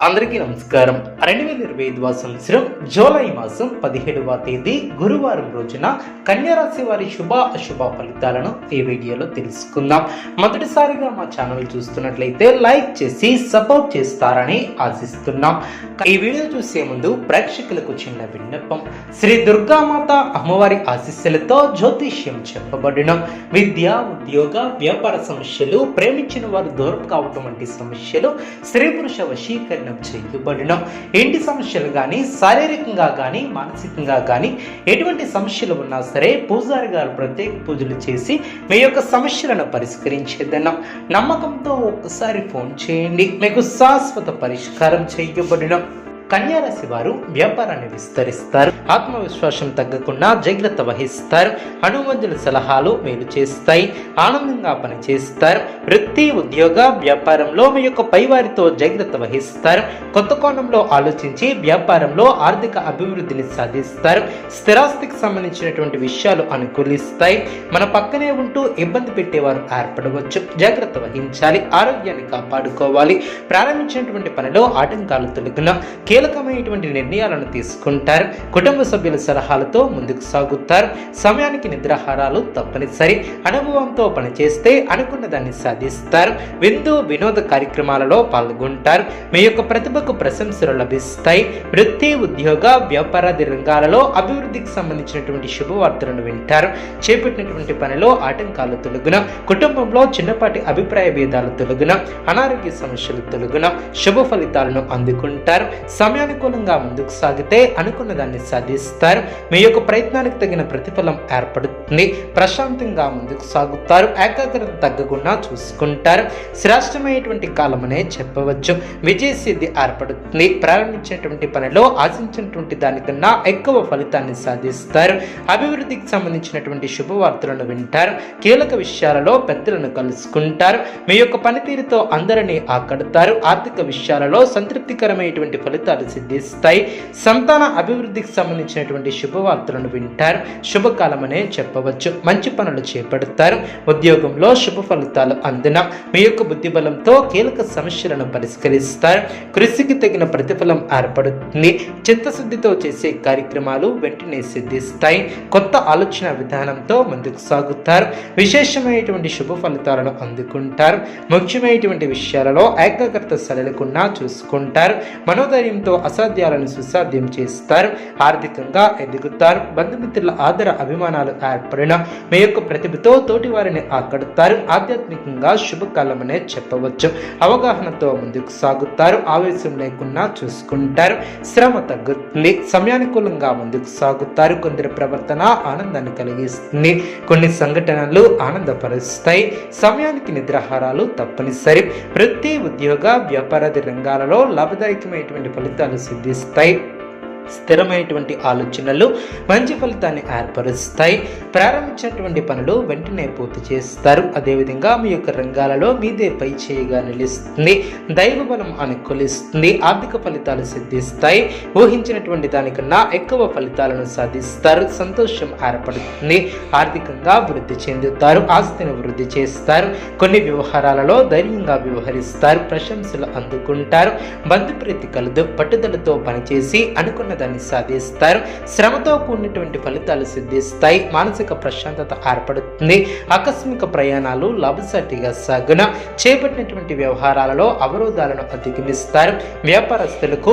అందరికీ నమస్కారం. 2025వ సంవత్సరం జూలై మాసం 17వ తేదీ గురువారం రోజున కన్యారాశి వారి శుభ అశుభ ఫలితాలను ఈ వీడియోలో తెలుసుకుందాం. మొదటిసారిగా మా ఛానల్ చూస్తున్నట్లయితే లైక్ చేసి సపోర్ట్ చేస్తారని ఆశిస్తున్నాం. ఈ వీడియో చూసే ముందు ప్రేక్షకులకు చిన్న విన్నపం. శ్రీ దుర్గామాత అమ్మవారి ఆశీస్సులతో జ్యోతిష్యం చెప్పబడిన విద్య, ఉద్యోగ, వ్యాపార సమస్యలు, ప్రేమించిన వారు దూరం కావటం వంటి సమస్యలు, స్త్రీ పురుష వశీకరణ చేయబడిన ఇంటి సమస్యలు కానీ, శారీరకంగా కానీ, మానసికంగా కానీ ఎటువంటి సమస్యలు ఉన్నా సరే పూజారి గారు ప్రత్యేక పూజలు చేసి మీ యొక్క సమస్యలను పరిష్కరించేదన్నాం. నమ్మకంతో ఒక్కసారి ఫోన్ చేయండి, మీకు శాశ్వత పరిష్కారం చేయబడిన. కన్యారాశి వారు వ్యాపారాన్ని విస్తరిస్తారు, ఆత్మవిశ్వాసం తగ్గకుండా జాగ్రత్త వహిస్తారు, అనుమంజుల సలహాలు మేలు చేస్తాయి, ఆనందంగా పనిచేస్తారు. వృత్తి, ఉద్యోగ, వ్యాపారంలో మీ యొక్క పైవారితో జాగ్రత్త వహిస్తారు. కొత్త కోణంలో ఆలోచించి వ్యాపారంలో ఆర్థిక అభివృద్ధిని సాధిస్తారు. స్థిరాస్తికి సంబంధించినటువంటి విషయాలు అనుకూలిస్తాయి. మన పక్కనే ఉంటూ ఇబ్బంది పెట్టేవారు ఏర్పడవచ్చు, జాగ్రత్త వహించాలి. ఆరోగ్యాన్ని కాపాడుకోవాలి. ప్రారంభించినటువంటి పనిలో ఆటంకాలు తొలగిన కీలకమైనటువంటి నిర్ణయాలను తీసుకుంటారు. కుటుంబ సభ్యుల సలహాలతో ముందుకు సాగుతారు. సమయానికి నిద్రాహారాలు తప్పనిసరి. అనుభవంతో పనిచేస్తే అనుకున్న దాన్ని సాధిస్తారు. విందు వినోద కార్యక్రమాలలో పాల్గొంటారు. మీ యొక్క ప్రతిభకు ప్రశంసలు లభిస్తాయి. వృత్తి, ఉద్యోగ, వ్యాపారాది రంగాలలో అభివృద్ధికి సంబంధించినటువంటి శుభవార్తలను వింటారు. చేపట్టినటువంటి పనిలో ఆటంకాలు తొలగున, కుటుంబంలో చిన్నపాటి అభిప్రాయ భేదాలు తొలగున, అనారోగ్య సమస్యలు తొలగున, శుభ ఫలితాలను అందుకుంటారు. సమయానుకూలంగా ముందుకు సాగితే అనుకున్న దాన్ని సాధిస్తారు. మీ యొక్క ప్రయత్నానికి తగిన ప్రతిఫలం ఏర్పడుతుంది. ప్రశాంతంగా ముందుకు సాగుతారు. ఏకాగ్రత తగ్గకుండా చూసుకుంటారు. శ్రేష్టమైనటువంటి కాలమనే చెప్పవచ్చు. విజయ సిద్ధి ఏర్పడుతుంది. ప్రారంభించినటువంటి పనిలో ఆశించినటువంటి దానికన్నా ఎక్కువ ఫలితాన్ని సాధిస్తారు. అభివృద్ధికి సంబంధించినటువంటి శుభవార్తలను వింటారు. కీలక విషయాలలో పెద్దలను కలుసుకుంటారు. మీ యొక్క పనితీరుతో అందరినీ ఆకడతారు. ఆర్థిక విషయాలలో సంతృప్తికరమైనటువంటి ఫలితాలు సిద్ధిస్తాయి. సంతాన అభివృద్ధికి సంబంధించినటువంటి శుభవార్తలను వింటారు. శుభకాలమనే చెప్పవచ్చు. మంచి పనులు చేపడతారు. ఉద్యోగంలో శుభ ఫలితాలు అందిన మీ యొక్క బుద్ధి బలంతో కీలక సమస్యలను పరిష్కరిస్తారు. కృషికి తగిన ప్రతిఫలం ఏర్పడుతుంది. చిత్తశుద్ధితో చేసే కార్యక్రమాలు వెంటనే సిద్ధిస్తాయి. కొత్త ఆలోచన విధానంతో ముందుకు సాగుతారు. విశేషమైనటువంటి శుభ ఫలితాలను అందుకుంటారు. ముఖ్యమైనటువంటి విషయాలలో ఏకాగ్రత సడలకుండా చూసుకుంటారు. మనోధైర్యంతో అసాధ్యాలను సుసాధ్యం చేస్తారు. ఆర్థికంగా ఎదుగుతారు. బంధుమిత్రుల ఆదర అభిమానాలు ఏర్పడిన మీ యొక్క ప్రతిభతో తోటి వారిని ఆకడతారు. ఆధ్యాత్మికంగా శుభకాలమనే చెప్పవచ్చు. అవగాహనతో ముందుకు సాగుతారు. ఆవేశం లేకుండా చూసుకుంటారు. శ్రమ తగ్గుతుంది. సమయానుకూలంగా ముందుకు సాగుతారు. కొందరి ప్రవర్తన ఆనందాన్ని కలిగిస్తుంది. కొన్ని సంఘటనలు ఆనందపరుస్తాయి. సమయానికి నిద్రాహారాలు తప్పనిసరి. వృత్తి, ఉద్యోగ, వ్యాపారాది రంగాలలో లాభదాయకమైనటువంటి ఫలితాలు సిద్ధిస్తాయి. స్థిరమైనటువంటి ఆలోచనలు మంచి ఫలితాన్ని ఏర్పరుస్తాయి. ప్రారంభించినటువంటి పనులు వెంటనే పూర్తి చేస్తారు. అదేవిధంగా మీ యొక్క రంగాలలో మీదే పై చేయిగా నిలుస్తుంది. దైవ బలం అనుకూలిస్తుంది. ఆర్థిక ఫలితాలు సిద్ధిస్తాయి. ఊహించినటువంటి దానికన్నా ఎక్కువ ఫలితాలను సాధిస్తారు. సంతోషం ఏర్పడుతుంది. ఆర్థికంగా వృద్ధి చెందుతారు. ఆస్తిని వృద్ధి చేస్తారు. కొన్ని వ్యవహారాలలో ధైర్యంగా వ్యవహరిస్తారు. ప్రశంసలు అందుకుంటారు. బంధుప్రీతి కలదు. పట్టుదలతో పనిచేసి అనుకున్న దాన్ని సాధిస్తారు. శ్రమతో కూడినటువంటి ఫలితాలు సిద్ధిస్తాయి. మానసిక ప్రశాంతత ఏర్పడుతుంది. ఆకస్మిక ప్రయాణాలు లాభసాటిగా సాగున చేపట్టినటువంటి వ్యవహారాలలో అవరోధాలను అధిగమిస్తారు. వ్యాపారస్తులకు